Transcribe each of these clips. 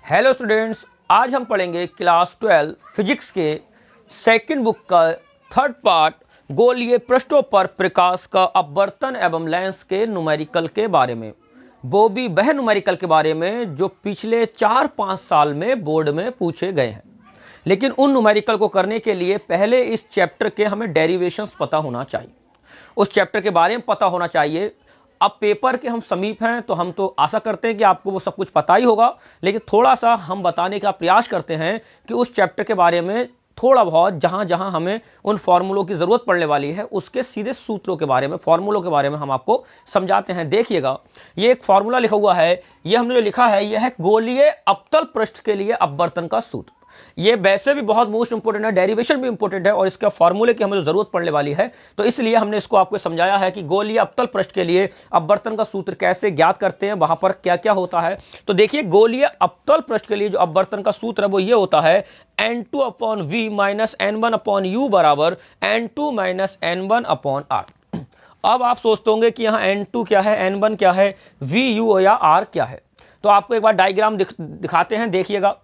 Hello students, आज हम पढ़ेंगे क्लास 12 फिजिक्स के सेकंड बुक का थर्ड पार्ट गोलीय पृष्ठों पर प्रकाश का अपवर्तन एवं लेंस के न्यूमेरिकल के बारे में। वो भी वह न्यूमेरिकल के बारे में जो पिछले 4-5 साल में बोर्ड में पूछे गए हैं। लेकिन उन न्यूमेरिकल को करने के लिए पहले इस चैप्टर के हमें डेरिवेशंस पता होना चाहिए, उस चैप्टर के बारे में पता होना चाहिए। अब पेपर के हम समीप हैं तो हम तो आशा करते हैं कि आपको वो सब कुछ पता ही होगा, लेकिन थोड़ा सा हम बताने का प्रयास करते हैं कि उस चैप्टर के बारे में थोड़ा बहुत जहाँ जहाँ हमें उन फॉर्मूलों की ज़रूरत पड़ने वाली है उसके सीधे सूत्रों के बारे में, फॉर्मूलों के बारे में हम आपको समझाते हैं। देखिएगा, ये एक फॉर्मूला लिखा हुआ है, ये हमने जो लिखा है यह है गोलीय अवतल पृष्ठ के लिए अपवर्तन का सूत्र। ये वैसे भी बहुत मोस्ट इंपोर्टेंट है, डेरिवेशन भी इंपोर्टेंट है और इसका फॉर्मूले की हमें जो जरूरत पड़ने वाली है, तो इसलिए हमने इसको आपको समझाया है कि गोलीय अवतल पृष्ठ के लिए अपवर्तन का सूत्र कैसे ज्ञात करते हैं, वहां पर क्या क्या होता है। तो देखिए, गोलीय अवतल पृष्ठ के लिए जो अपवर्तन का सूत्र है वो ये होता है n2/v - n1/u बराबर n2 - n1/r। अब आप सोचते होंगे कि यहाँ n2 क्या है, n1 क्या है, vu या r क्या है। तो आपको एक बार डायग्राम दिखाते हैं, देखिएगा।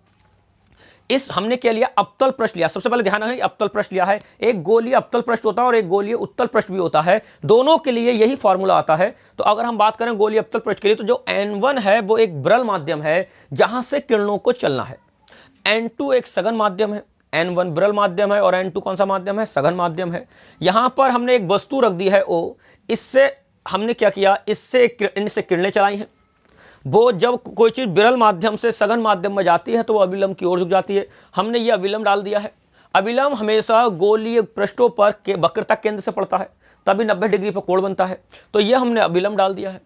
इस हमने क्या लिया, अवतल पृष्ठ लिया। सबसे पहले ध्यान रखें, अवतल पृष्ठ लिया है। एक गोलीय अवतल पृष्ठ होता है और एक गोलीय उत्तल पृष्ठ भी होता है, दोनों के लिए यही फॉर्मूला आता है। तो अगर हम बात करें गोलीय अवतल पृष्ठ के लिए, तो जो n1 है वो एक विरल माध्यम है जहां से किरणों को चलना है, n2 एक सघन माध्यम है, n1 विरल माध्यम है और n2 कौन सा माध्यम है, सघन माध्यम है। यहां पर हमने एक वस्तु रख दी है O, इससे हमने क्या किया, इनसे किरणें चलाई हैं। वो जब कोई चीज़ विरल माध्यम से सघन माध्यम में जाती है तो वो अविलंब की ओर झुक जाती है। हमने ये अविलंब डाल दिया है। अविलंब हमेशा गोलीय पृष्ठों पर के वक्रता केंद्र से पड़ता है, तभी 90 डिग्री पर कोण बनता है। तो ये हमने अविलंब डाल दिया है।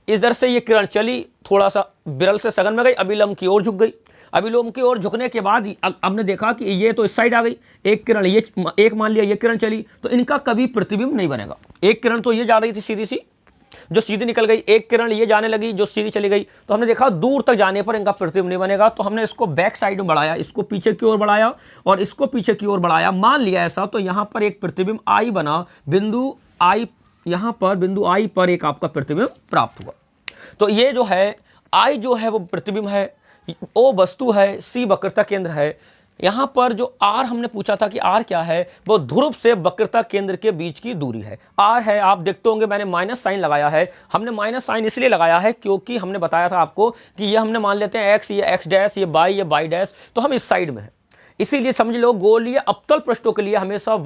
इस दर से ये किरण चली, थोड़ा सा विरल से सघन में गई, अविलंब की ओर झुक गई। अविलोम की ओर झुकने के बाद हमने देखा कि ये तो इस साइड आ गई, एक किरण ये, एक मान लिया ये किरण चली, तो इनका कभी प्रतिबिंब नहीं बनेगा। एक किरण तो ये जा रही थी सीधी सी, जो सीधी निकल गई, एक किरण ये जाने लगी जो सीधी चली गई, तो हमने देखा दूर तक जाने पर इनका प्रतिबिंब नहीं बनेगा। तो हमने इसको बैक साइड में बढ़ाया, इसको पीछे की ओर बढ़ाया और इसको पीछे की ओर बढ़ाया, मान लिया ऐसा। तो यहां पर एक प्रतिबिंब आई बना, बिंदु आई, यहां पर बिंदु आई पर एक आपका प्रतिबिंब प्राप्त हुआ। तो ये जो है आई जो है वो प्रतिबिंब है, ओ वस्तु है, सी वक्रता केंद्र है। यहां पर जो r हमने पूछा था कि r क्या है, वो ध्रुव से वक्रता केंद्र के बीच की दूरी है, r है। आप देखते होंगे मैंने माइनस साइन लगाया है। हमने माइनस साइन इसलिए लगाया है क्योंकि हमने बताया था आपको कि ये हमने मान लेते हैं x, ये x डैश, ये y डैश, तो हम इस साइड में है। इसीलिए समझ लो गोलीय अवतल पृष्ठों के लिए हमेशा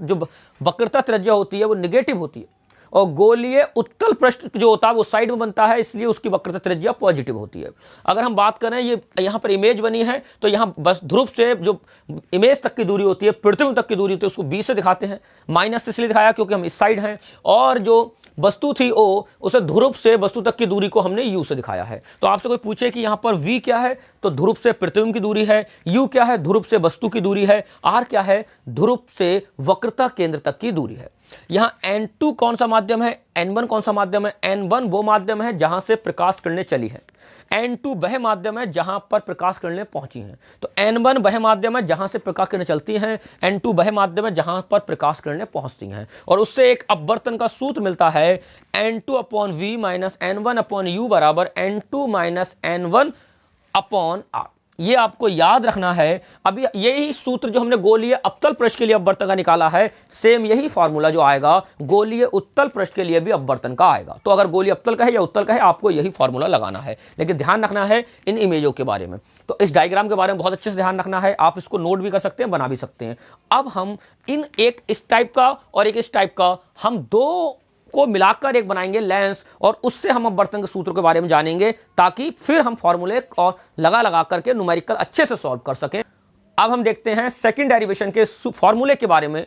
जो वक्रता त्रिज्या होती है वो निगेटिव होती है और गोलीय उत्तल पृष्ठ जो होता है वो साइड में बनता है, इसलिए उसकी वक्रता त्रिज्या पॉजिटिव होती है। अगर हम बात करें, ये यहाँ पर इमेज बनी है, तो यहाँ बस ध्रुव से जो इमेज तक की दूरी होती है, प्रतिबिंब तक की दूरी होती है, उसको बी से दिखाते हैं। माइनस इसलिए दिखाया क्योंकि हम इस साइड हैं, और जो वस्तु थी ओ, उसे ध्रुव से वस्तु तक की दूरी को हमने यू से दिखाया है। तो आपसे कोई पूछे कि यहाँ पर v क्या है, तो ध्रुव से प्रतिबिंब की दूरी है, u क्या है, ध्रुव से वस्तु की दूरी है, r क्या है, ध्रुव से वक्रता केंद्र तक की दूरी है। यहाँ n2 कौन सा माध्यम है, n1 कौन सा माध्यम है, n1 वो माध्यम है जहां से प्रकाश किरणें चली है, n2 वह माध्यम है जहां पर प्रकाश किरणें पहुंची हैं। तो न1 वह माध्यम है जहां से प्रकाश किरणें चलती हैं, n2 वह माध्यम है जहां पर प्रकाश किरणें पहुंचती हैं। और उससे एक अपवर्तन का सूत्र मिलता है n2/v - n1/u बराबर n2 - n1/r। ये आपको याद रखना है। अभी यही सूत्र जो हमने गोलीय अवतल पृष्ठ के लिए अपवर्तन का निकाला है, सेम यही फॉर्मूला जो आएगा गोलीय उत्तल पृष्ठ के लिए भी अपवर्तन का आएगा। तो अगर गोलीय अवतल का है या उत्तल का है, आपको यही फॉर्मूला लगाना है, लेकिन ध्यान रखना है इन इमेजों के बारे में। तो इस डायग्राम के बारे में बहुत अच्छे से ध्यान रखना है। आप इसको नोट भी कर सकते हैं, बना भी सकते हैं। अब हम इन एक इस टाइप का और एक इस टाइप का, हम दो को मिलाकर एक बनाएंगे लेंस, और उससे हम अपवर्तन के सूत्र के बारे में जानेंगे, ताकि फिर हम फॉर्मूले और लगा करके न्यूमेरिकल अच्छे से सॉल्व कर सकें। अब हम देखते हैं सेकंड डेरिवेशन के फॉर्मूले के बारे में।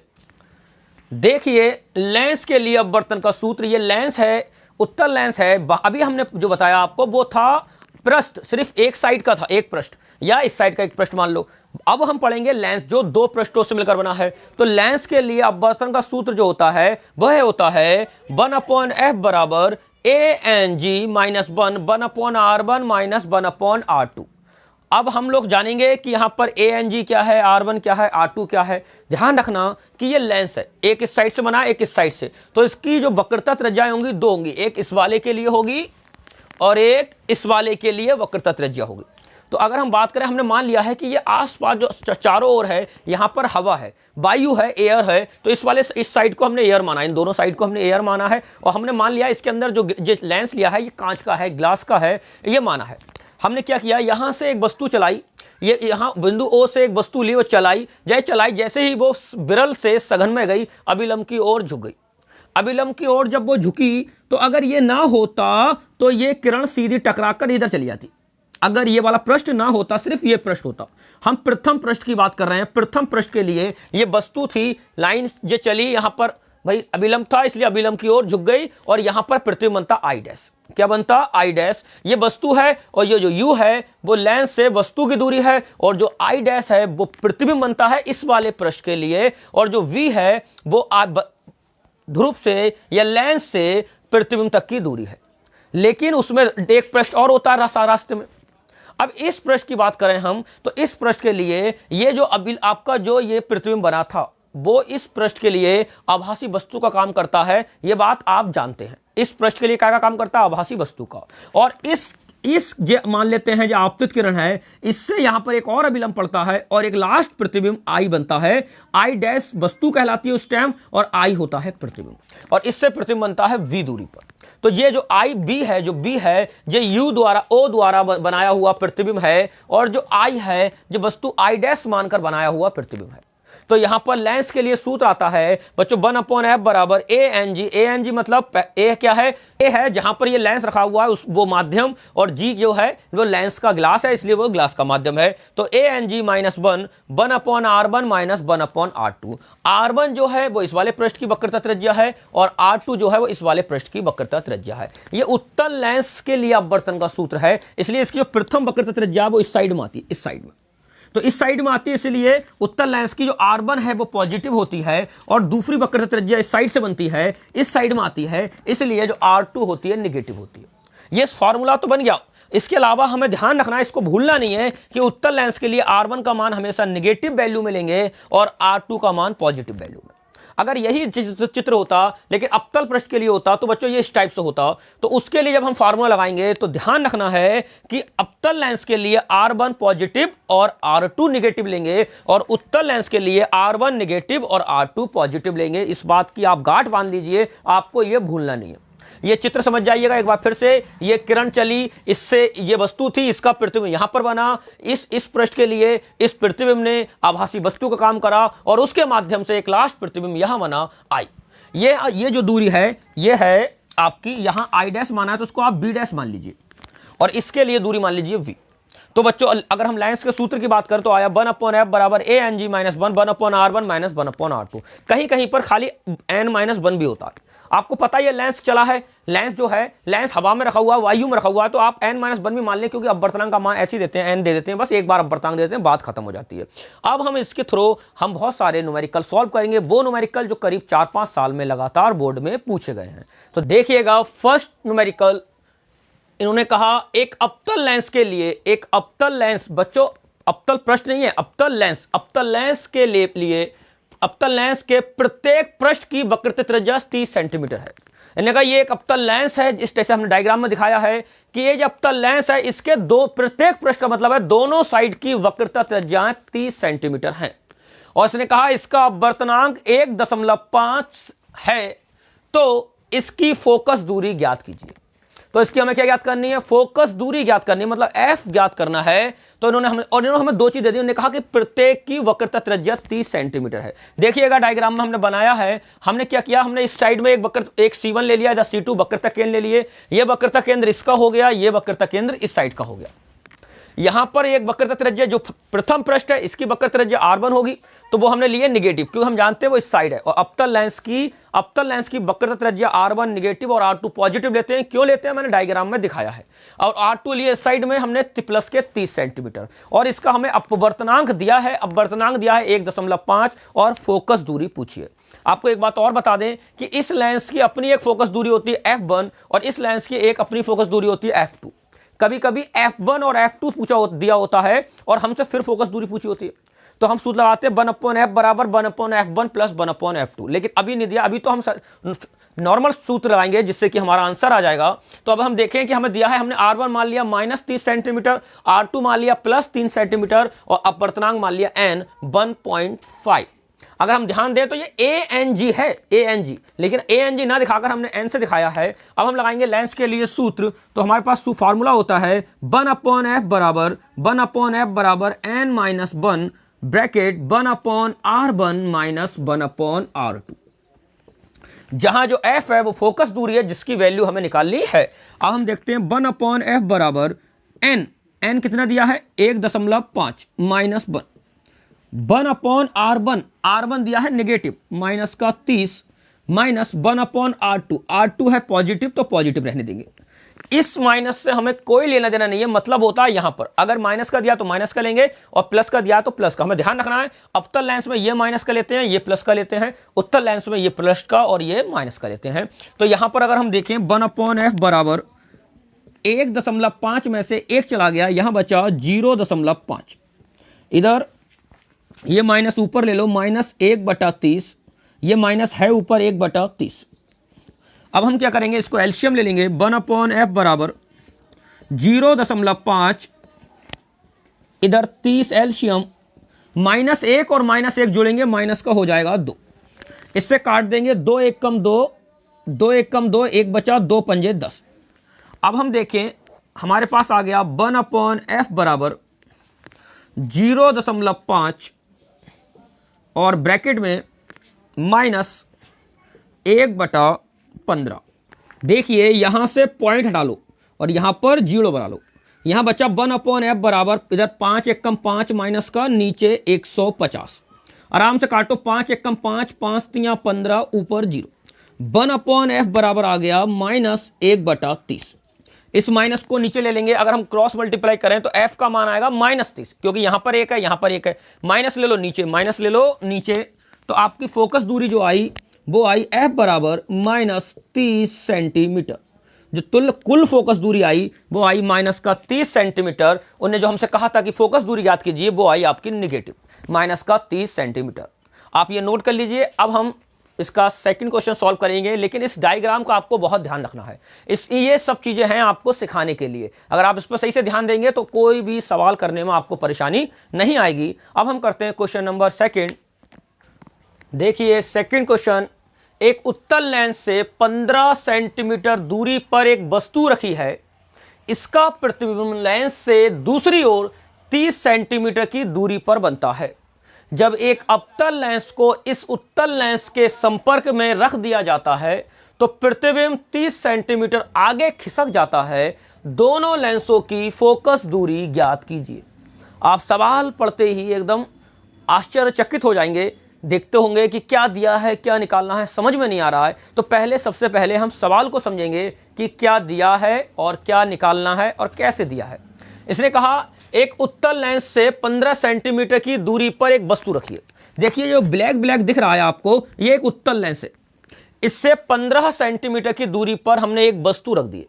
देखिए, लेंस के लिए अपवर्तन का सूत्र, ये लेंस है, उत्तल लेंस है। अभी हमने जो बताया आपको वो था पृष्ठ, सिर्फ एक साइड का था, एक पृष्ठ, या इस साइड का एक पृष्ठ मान लो। अब हम पढ़ेंगे लेंस जो दो पृष्ठों से मिलकर बना है। तो लेंस के लिए अपवर्तन का सूत्र जो होता है वह होता है 1/f बराबर ANG - 1/r1 - 1/r2। अब हम लोग जानेंगे कि यहां पर ANG क्या है, R1 क्या है, R2 क्या है। ध्यान रखना कि ये लेंस है, एक इस साइड से बना है, एक इस साइड से, तो इसकी जो वक्रता त्रिज्याएं होंगी दो होंगी, एक इस वाले के लिए होगी और एक इस वाले के लिए वक्रता त्रिज्या होगी। तो अगर हम बात करें, हमने मान लिया है कि ये आसपास जो चारों ओर है, यहाँ पर हवा है, वायु है, एयर है, तो इस साइड को हमने एयर माना, इन दोनों साइड को हमने एयर माना है। और हमने मान लिया इसके अंदर जो लेंस लिया है ये कांच का है, ग्लास का है, ये माना है। हमने क्या किया, यहाँ से एक वस्तु चलाई, ये यहाँ बिंदु ओ से एक वस्तु ली, वो चलाई, जैसे ही वो विरल से सघन में गई, अभिलंब की ओर झुक गई। अभिलंब की ओर जब वो झुकी तो अगर ये ना होता तो ये किरण सीधी टकराकर इधर चली जाती। अगर ये वाला पृष्ठ ना होता, सिर्फ ये पृष्ठ होता। हम प्रथम पृष्ठ की बात कर रहे हैं। प्रथम पृष्ठ के लिए ये वस्तु थी, लाइन जो चली, यहां पर भाई अभिलंब था, इसलिए अभिलंब की ओर झुक गई और यहां पर प्रतिबिंब बनता आई डैश। क्या बनता? I dash. ये वस्तु है और ये जो यू है वो लेंस से वस्तु की दूरी है, और जो आई डैश है वो प्रतिबिंब बनता है इस वाले पृष्ठ के लिए, और जो वी है वो ध्रुव से या लेंस से प्रतिबिंब तक की दूरी है। लेकिन उसमें एक पृष्ठ और होता है रास्ते में। अब इस पृष्ठ की बात करें हम, तो इस पृष्ठ के लिए ये जो आपका जो ये प्रतिबिंब बना था वो इस पृष्ठ के लिए आभासी वस्तु का काम करता है। ये बात आप जानते हैं। इस पृष्ठ के लिए क्या काम करता है? आभासी वस्तु का। और इस मान लेते हैं जो आपतित किरण है, इससे यहां पर एक और अभिलंब पड़ता है और एक लास्ट प्रतिबिंब आई बनता है। आई डैश वस्तु कहलाती है उस टाइम, और आई होता है प्रतिबिंब, और इससे प्रतिबिंब बनता है वी दूरी पर। तो ये जो आई बी है, जो बी है ये यू द्वारा ओ द्वारा बनाया हुआ प्रतिबिंब है, और जो आई है जो वस्तु आई डैश मानकर बनाया हुआ प्रतिबिंब है। तो यहां पर लेंस के लिए सूत्र आता है बच्चों 1/f बराबर ANG। ANG मतलब ए क्या है? ए है जहां पर ये लेंस रखा हुआ है वो माध्यम, और जी जो है वो लेंस का ग्लास है, इसलिए वो ग्लास का माध्यम है। तो ANG -1 1/R1 - 1/R2। R1 जो है वो इस वाले पृष्ठ की वक्रता त्रिज्या है, और R2 जो है वो इस वाले पृष्ठ की वक्रता त्रिज्या है। ये उत्तल लेंस के लिए अपवर्तन का सूत्र है, इसलिए इसकी जो प्रथम वक्रता त्रिज्या वो इस साइड में आती है, इस साइड में। तो इस साइड में आती है, इसलिए उत्तल लेंस की जो R1 है वो पॉजिटिव होती है, और दूसरी वक्रता त्रिज्या इस साइड से बनती है, इस साइड में आती है, इसलिए जो R2 होती है निगेटिव होती है। ये फॉर्मूला तो बन गया। इसके अलावा हमें ध्यान रखना है, इसको भूलना नहीं है कि उत्तल लेंस के लिए R1 का मान हमेशा निगेटिव वैल्यू में लेंगे और R2 का मान पॉजिटिव वैल्यू में। अगर यही चित्र होता लेकिन अवतल पृष्ठ के लिए होता तो बच्चों ये इस टाइप से होता। तो उसके लिए जब हम फार्मूला लगाएंगे तो ध्यान रखना है कि अवतल लेंस के लिए R1 पॉजिटिव और R2 निगेटिव लेंगे, और उत्तल लेंस के लिए R1 निगेटिव और R2 पॉजिटिव लेंगे। इस बात की आप गांठ बांध लीजिए, आपको ये भूलना नहीं है। ये चित्र समझ जाइएगा एक बार फिर से। ये किरण चली, इससे ये वस्तु थी, इसका प्रतिबिंब यहां पर बना, इस पृष्ठ के लिए इस प्रतिबिंब ने आभासी वस्तु का काम करा, और उसके माध्यम से एक लास्ट प्रतिबिंब यहां बना आई। ये जो दूरी है ये है आपकी, यहां आई डैश माना है तो उसको आप बी डैश मान लीजिए, और इसके लिए दूरी मान लीजिए वी। तो बच्चों अगर हम लेंस के सूत्र की बात करें तो आया 1/f बराबर ANG -1 1/R1 - 1/R2। कहीं कहीं पर खाली n-1 भी होता है। आपको पता ही है लेंस चला है, लेंस जो है लेंस हवा में रखा हुआ है, वायु में रखा हुआ है, तो आप n-1 भी मान लें, क्योंकि अपवर्तनांक का मान ऐसे ही देते हैं, n दे देते हैं, बस एक बार अपवर्तनांक दे देते हैं, बात खत्म हो जाती है। अब हम इसके थ्रू हम बहुत सारे न्यूमेरिकल सॉल्व करेंगे, वो न्यूमेरिकल जो करीब 4-5 साल में लगातार बोर्ड में पूछे गए हैं। तो देखिएगा फर्स्ट न्यूमेरिकल, इन्होंने कहा एक अवतल लेंस के लिए, एक अवतल लेंस, बच्चों अवतल पृष्ठ नहीं है, अवतल लेंस, अवतल लेंस के लिए अवतल लेंस के प्रत्येक पृष्ठ की वक्रता त्रिज्या 30 सेंटीमीटर है। इन्होंने कहा ये एक अवतल लेंस है, इस जैसे हमने डायग्राम में दिखाया है कि ये जो अवतल लेंस है इसके प्रत्येक पृष्ठ का मतलब है दोनों साइड की वक्रता त्रिज्याएं 30 सेंटीमीटर हैं, और इसने कहा इसका अपवर्तनांक 1.5 है, तो इसकी फोकस दूरी ज्ञात कीजिए। तो इसकी हमें क्या ज्ञात करनी है? फोकस दूरी ज्ञात करनी है, मतलब f ज्ञात करना है। तो इन्होंने हमें दो चीज दे दी। उन्होंने कहा कि प्रत्येक की वक्रता त्रिज्या 30 सेंटीमीटर है। देखिएगा डायग्राम में हमने बनाया है, हमने क्या किया, हमने इस साइड में एक C1 ले लिया, इधर C2 वक्रता केंद्र ले लिए। ये वक्रता केंद्र इसका हो गया, ये वक्रता केंद्र इस साइड का हो गया। यहां पर एक वक्रता त्रिज्या जो प्रथम पृष्ठ है इसकी वक्रता त्रिज्या R1 होगी, तो वो हमने लिए निगेटिव, क्योंकि हम जानते हैं वो इस साइड है। और अवतल लेंस की वक्रता त्रिज्या R1 निगेटिव और R2 पॉजिटिव लेते हैं। क्यों लेते हैं मैंने डायग्राम में दिखाया है। और R2 लिए इस साइड में हमने प्लस के 30 सेंटीमीटर, और इसका हमें अपवर्तनांक दिया है, 1.5 और फोकस दूरी पूछिए। आपको एक बात और बता दें कि इस लेंस की अपनी एक फोकस दूरी होती है f1, और इस लेंस की एक अपनी फोकस दूरी होती है f2। कभी कभी f1 और f2 दिया होता है और हमसे फिर फोकस दूरी पूछी होती है। तो हम सूत्र लगाते हैं 1/f बराबर 1/f1 प्लस 1/f2, लेकिन अभी नहीं दिया, अभी तो हम नॉर्मल सूत्र लगाएंगे जिससे कि हमारा आंसर आ जाएगा। तो अब हम देखें कि हमें दिया है, हमने R1 मान लिया -30 सेंटीमीटर, R2 मान लिया +3 सेंटीमीटर और अपवर्तनांक मान लिया n 1.5। अगर हम ध्यान दें तो ये ANG है, ANG, लेकिन ANG ना दिखाकर हमने n से दिखाया है। अब हम लगाएंगे लेंस के लिए सूत्र, तो हमारे पास फार्मूला होता है 1/f बराबर n-1 ब्रैकेट 1/r1 - 1/r2, जहां जो f है वो फोकस दूरी है जिसकी वैल्यू हमें निकालनी है। अब हम देखते हैं 1/f बराबर n कितना दिया है 1.5 -1 1/r1 दिया है नेगेटिव -30 माइनस 1/r2, R2 है पॉजिटिव तो पॉजिटिव रहने देंगे। इस माइनस से हमें कोई लेना देना नहीं है, मतलब होता है यहां पर अगर माइनस का दिया तो माइनस का लेंगे और प्लस का दिया तो प्लस का। हमें ध्यान रखना है अवतल लेंस में ये माइनस का लेते हैं, ये प्लस का लेते हैं, उत्तल लेंस में ये प्लस का और ये माइनस का लेते हैं। तो यहां पर अगर हम देखें 1/f बराबर 1.5 में से 1 चला गया, यहां बचा 0.5। इधर ये माइनस ऊपर ले लो, -1/30, ये माइनस है ऊपर 1/30। अब हम क्या करेंगे, इसको एलसीएम ले लेंगे। 1/f बराबर 0.5, इधर 30 एलसीएम, -1 और -1 जोड़ेंगे, माइनस का हो जाएगा 2। इससे काट देंगे, 2 1 कम 2, 2 1 कम 2, 1 बचा, 2 पंजे 10। अब हम देखें हमारे पास आ गया 1/f बराबर 0.5 और ब्रैकेट में -1/15। देखिए यहां से पॉइंट हटा लो और यहां पर 0 बना लो। यहां बचा 1/f बराबर, इधर 5 1 कम 5 माइनस का, नीचे 150। आराम से काटो, 5 1 कम 5, 5 3 15, ऊपर 0। 1/f बराबर आ गया -1/30। इस माइनस को नीचे ले लेंगे, अगर हम क्रॉस मल्टीप्लाई करें तो f का मान आएगा -30, क्योंकि यहां पर 1 है यहां पर 1 है। माइनस ले लो नीचे, माइनस ले लो नीचे, तो आपकी फोकस दूरी जो आई वो आई f बराबर -30 सेंटीमीटर। जो कुल फोकस दूरी आई वो आई -30 सेंटीमीटर। उन्हें जो हमसे कहा था कि फोकस दूरी याद कीजिए, वो आई आपकी निगेटिव -30 सेंटीमीटर। आप ये नोट कर लीजिए। अब हम इसका सेकंड क्वेश्चन सॉल्व करेंगे, लेकिन इस डायग्राम का आपको बहुत ध्यान रखना है। ये सब चीजें हैं आपको सिखाने के लिए, अगर आप इस पर सही से ध्यान देंगे तो कोई भी सवाल करने में आपको परेशानी नहीं आएगी। अब हम करते हैं क्वेश्चन नंबर सेकंड। देखिए सेकंड क्वेश्चन, एक उत्तल लेंस से 15 सेंटीमीटर दूरी पर एक वस्तु रखी है, इसका प्रतिबिंब लेंस से दूसरी ओर 30 सेंटीमीटर की दूरी पर बनता है। जब एक अवतल लेंस को इस उत्तल लेंस के संपर्क में रख दिया जाता है तो प्रतिबिंब 30 सेंटीमीटर आगे खिसक जाता है। दोनों लेंसों की फोकस दूरी ज्ञात कीजिए। आप सवाल पढ़ते ही एकदम आश्चर्यचकित हो जाएंगे, देखते होंगे कि क्या दिया है, क्या निकालना है, समझ में नहीं आ रहा है। तो सबसे पहले हम सवाल को समझेंगे कि क्या दिया है और क्या निकालना है और कैसे दिया है। इसने कहा एक उत्तल लेंस से 15 सेंटीमीटर की दूरी पर एक वस्तु रखिए। देखिए जो ब्लैक ब्लैक दिख रहा है आपको, ये एक उत्तल लेंस है। इससे 15 सेंटीमीटर की दूरी पर हमने एक वस्तु रख दी है।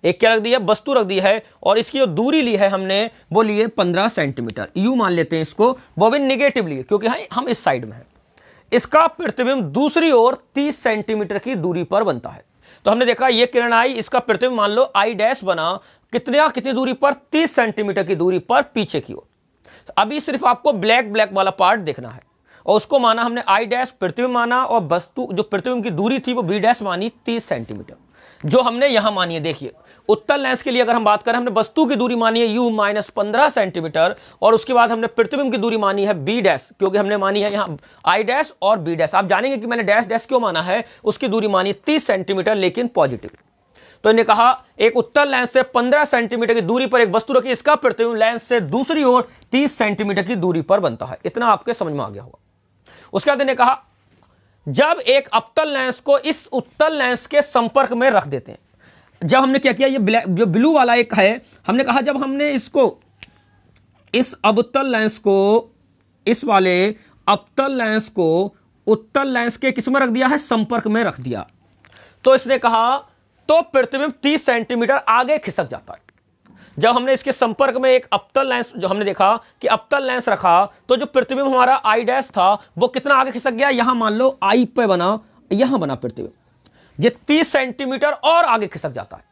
एक क्या रख दी है, वस्तु रख दी है, और इसकी जो दूरी ली है हमने वो ली है 15 सेंटीमीटर। यू मान लेते हैं इसको, वो भी निगेटिव लिए क्योंकि हम इस साइड में है। इसका प्रतिबिंब दूसरी ओर 30 सेंटीमीटर की दूरी पर बनता है। तो हमने देखा ये किरण आई, इसका प्रतिबिंब मान लो आई डैश बना, कितनी दूरी पर, 30 सेंटीमीटर की दूरी पर पीछे की ओर। तो अभी सिर्फ आपको ब्लैक ब्लैक वाला पार्ट देखना है, और उसको माना हमने आई डैश प्रतिबिंब माना, और वस्तु जो प्रतिबिंब की दूरी थी वो बी डैश मानी 30 सेंटीमीटर, जो हमने यहां मानी है। देखिए उत्तल लेंस के लिए अगर हम बात करें, हमने वस्तु की दूरी मानी है u -15 सेंटीमीटर, और उसके बाद हमने प्रतिबिंब की दूरी मानी है b डैश, क्योंकि हमने मानी है यहां i डैश और b डैश। आप जानेंगे कि मैंने डैश डैश क्यों माना है। उसकी दूरी मानी 30 सेंटीमीटर लेकिन पॉजिटिव। तो इन्हें कहा एक उत्तल लेंस से 15 सेंटीमीटर की दूरी पर एक वस्तु रखी, इसका प्रतिबिंब लेंस से दूसरी ओर 30 सेंटीमीटर की दूरी पर बनता है। इतना आपके समझ में आ गया होगा। उसके बाद इन्हें कहा जब एक अवतल लेंस को इस उत्तल लेंस के संपर्क में रख देते हैं। जब हमने क्या किया, ये ब्लैक जो ब्लू वाला एक है, हमने कहा जब हमने इसको इस अवतल लेंस को, इस वाले अवतल लेंस को उत्तल लेंस के किस में रख दिया है, संपर्क में रख दिया, तो इसने कहा तो प्रतिबिंब 30 सेंटीमीटर आगे खिसक जाता है। जब हमने इसके संपर्क में एक अवतल लेंस, जो हमने देखा कि अवतल लेंस रखा तो जो प्रतिबिंब हमारा आई डैश था वो कितना आगे खिसक गया, यहां मान लो आई पे बना, यहां बना प्रतिबिंब, ये 30 सेंटीमीटर और आगे खिसक जाता है।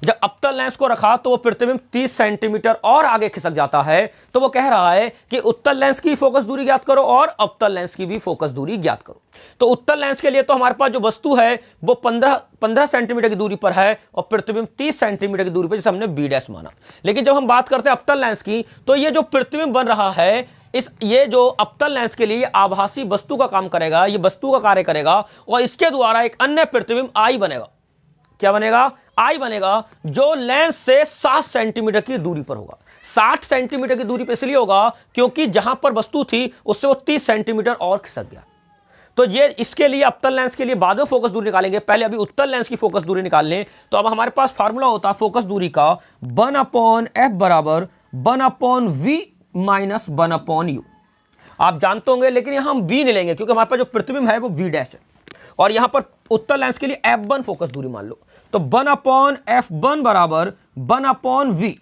जब अवतल लेंस को रखा तो वो प्रतिबिंब 30 सेंटीमीटर और आगे खिसक जाता है। तो वो कह रहा है कि उत्तल लेंस की फोकस दूरी ज्ञात करो और अवतल लेंस की भी फोकस दूरी ज्ञात करो। तो उत्तल लेंस के लिए तो हमारे पास जो वस्तु है वो 15 सेंटीमीटर की दूरी पर है और प्रतिबिंब 30 सेंटीमीटर की दूरी पर, जैसे हमने बी डैश माना। लेकिन जब हम बात करते हैं अवतल लेंस की, तो ये जो प्रतिबिंब बन रहा है ये जो अवतल लेंस के लिए आभासी वस्तु का काम करेगा, ये वस्तु का कार्य करेगा और इसके द्वारा एक अन्य प्रतिबिंब आई बनेगा। क्या बनेगा? आई बनेगा, जो लेंस से 60 सेंटीमीटर की दूरी पर होगा। 60 सेंटीमीटर की दूरी पर इसलिए होगा क्योंकि जहां पर वस्तु थी उससे वो 30 सेंटीमीटर और खिसक गया। तो ये इसके लिए अवतल लेंस के लिए बाद में फोकस दूरी निकालेंगे, पहले अभी उत्तल लेंस की फोकस दूरी निकाल लें। तो अब हमारे पास फार्मूला होता है फोकस दूरी का 1/f बराबर 1/v माइनस 1/u। आप जानते होंगे, लेकिन यहां हम v नहीं लेंगे क्योंकि हमारे पास जो प्रतिबिंब है वो v डैश है और यहां पर उत्तल लेंस के लिए f1 फोकस दूरी मान लो। तो 1/f1 बराबर 1/v,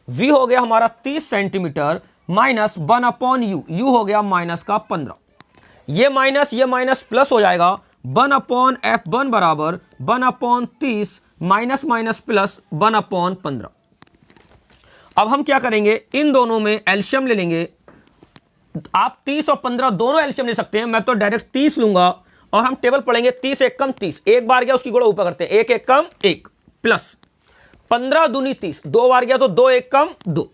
v हो गया हमारा 30 सेंटीमीटर माइनस 1/u, u हो गया माइनस का 15। ये माइनस प्लस हो जाएगा। 1/f1 बराबर 1/30 माइनस माइनस प्लस 1/15। अब हम क्या करेंगे, इन दोनों में एलशियम ले लेंगे। आप 30 और 15 दोनों एलशियम ले सकते हैं, मैं तो डायरेक्ट 30 लूंगा और हम टेबल पढ़ेंगे 30 एक कम 30, एक बार गया उसकी गुणा ऊपर करते हैं, एक एक कम एक प्लस 15 दूनी 30, दो बार गया तो 2 एक कम 2,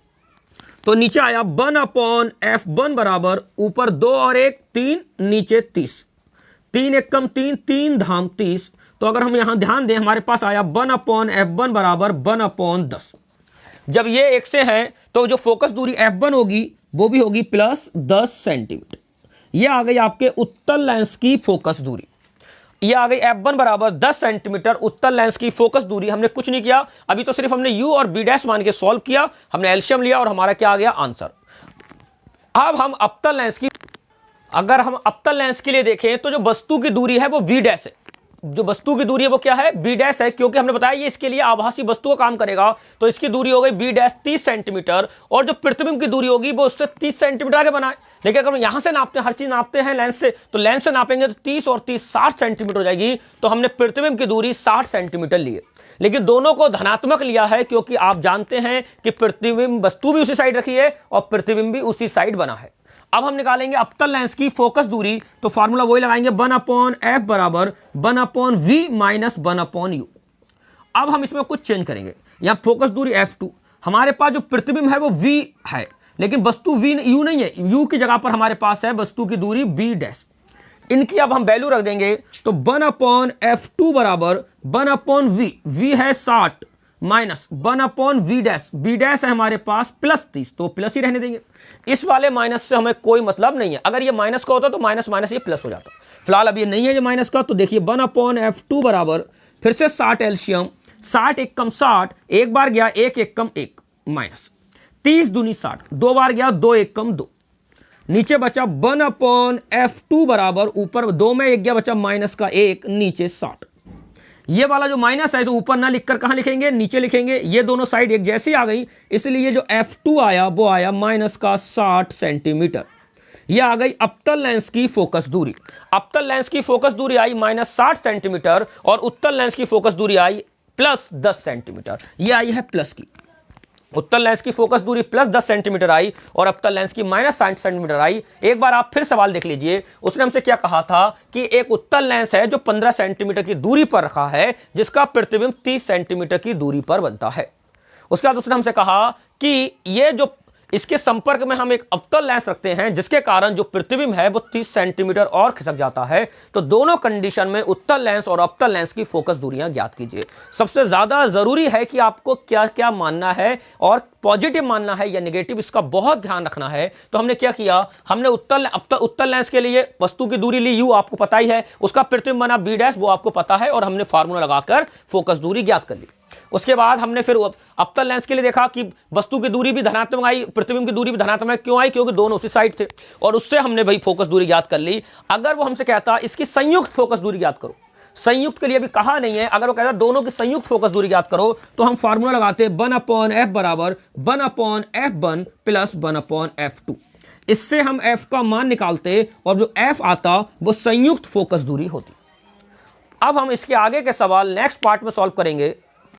तो नीचे आया 1/f1 बराबर ऊपर 2 और 1 3, नीचे 30, 3 एक कम 3, 3 धाम 30। तो अगर हम यहां ध्यान दें हमारे पास आया 1/f1 बराबर 1/10। जब ये एक से है तो जो फोकस दूरी f1 होगी वो भी होगी प्लस 10 सेंटीमीटर। ये आ गई आपके उत्तल लेंस की फोकस दूरी। ये आ गई f1 बराबर 10 सेंटीमीटर उत्तल लेंस की फोकस दूरी। हमने कुछ नहीं किया, अभी तो सिर्फ हमने u और b डैश मान के सॉल्व किया, हमने एलशियम लिया और हमारा क्या आ गया आंसर। अब हम अवतल लेंस की, अगर हम अवतल लेंस के लिए देखें तो जो वस्तु की दूरी है वो v डैश है, जो वस्तु की दूरी है वो क्या है, b डैश है, क्योंकि हमने बताया ये इसके लिए आभासी वस्तु का काम करेगा। तो इसकी दूरी हो गई b डैश 30 सेंटीमीटर और जो प्रतिबिंब की दूरी होगी वो उससे 30 सेंटीमीटर आगे बनाए। लेकिन अगर हम यहां से नापते हैं, हर चीज नापते हैं लेंस से, तो लेंस से नापेंगे तो 30 और 30 60 सेंटीमीटर हो जाएगी। तो हमने प्रतिबिंब की दूरी 60 सेंटीमीटर ली है, लेकिन दोनों को धनात्मक लिया है क्योंकि आप जानते हैं कि प्रतिबिंब वस्तु भी उसी साइड रखी है और प्रतिबिंब भी उसी साइड बना है। अब हम निकालेंगे अवतल लेंस की फोकस दूरी, तो फार्मूला वही लगाएंगे 1/f बराबर 1/v माइनस 1/u। अब हम इसमें कुछ चेंज करेंगे, यहां फोकस दूरी f2, हमारे पास जो प्रतिबिंब है वो v है लेकिन वस्तु v u नहीं है, u की जगह पर हमारे पास है वस्तु की दूरी b डैश। इनकी अब हम वैल्यू रख देंगे, तो 1/f2 बराबर 1/v, v है 60 minus 1/v dash, b dash है हमारे पास प्लस 30, तो प्लस ही रहने देंगे। इस वाले माइनस से हमें कोई मतलब नहीं है, अगर ये माइनस का होता तो माइनस माइनस ये प्लस हो जाता। फिलहाल अब ये नहीं है ये माइनस का, तो देखिए 1/f2 बराबर फिर से 60 एलशियम, 60 एक कम 60, एक बार गया 1 एक कम 1 माइनस 30 दूनी 60, दो बार गया 2 एक कम 2, नीचे बचा 1/f2 बराबर ऊपर 2 में 1 गया बचा माइनस का 1, नीचे 60। ये वाला जो माइनस है इसे ऊपर ना लिखकर कहां लिखेंगे, नीचे लिखेंगे। ये दोनों साइड एक जैसी आ गई, इसलिए जो f2 आया वो आया माइनस का 60 सेंटीमीटर। ये आ गई अवतल लेंस की फोकस दूरी। अवतल लेंस की फोकस दूरी आई माइनस 60 सेंटीमीटर और उत्तल लेंस की फोकस दूरी आई प्लस 10 सेंटीमीटर। ये आई है प्लस की, उत्तल लेंस की फोकस दूरी प्लस 10 सेंटीमीटर आई और अवतल लेंस की माइनस 60 सेंटीमीटर आई। एक बार आप फिर सवाल देख लीजिए, उसने हमसे क्या कहा था कि एक उत्तल लेंस है जो 15 सेंटीमीटर की दूरी पर रखा है, जिसका प्रतिबिंब 30 सेंटीमीटर की दूरी पर बनता है। उसके बाद उसने हमसे कहा कि ये जो इसके संपर्क में हम एक अवतल लेंस रखते हैं जिसके कारण जो प्रतिबिंब है वो 30 सेंटीमीटर और खिसक जाता है। तो दोनों कंडीशन में उत्तल लेंस और अवतल लेंस की फोकस दूरियां ज्ञात कीजिए। सबसे ज्यादा जरूरी है कि आपको क्या क्या मानना है और पॉजिटिव मानना है या नेगेटिव, इसका बहुत ध्यान रखना है। तो हमने क्या किया, हमने उत्तल लेंस के लिए वस्तु की दूरी ली u, आपको पता ही है, उसका प्रतिबिंब बना b डैश, वो आपको पता है, और हमने फार्मूला लगाकर फोकस दूरी ज्ञात कर ली। उसके बाद हमने फिर अवतल लेंस के लिए देखा कि वस्तु की दूरी भी धनात्मक आई, प्रतिबिंब की दूरी भी धनात्मक क्यों आई, क्योंकि दोनों उसी साइड थे, और उससे हमने भाई फोकस दूरी ज्ञात कर ली। अगर वो हमसे कहता इसकी संयुक्त फोकस दूरी ज्ञात करो, संयुक्त के लिए भी कहा नहीं है। अगर वो कहता दोनों की संयुक्त फोकस दूरी ज्ञात करो तो हम फार्मूला लगाते हैं 1/f बराबर 1/f1 प्लस 1/f2। इससे हम f का मान निकालते और जो f आता वो संयुक्त फोकस दूरी होती। अब हम इसके आगे के सवाल नेक्स्ट पार्ट में सॉल्व करेंगे।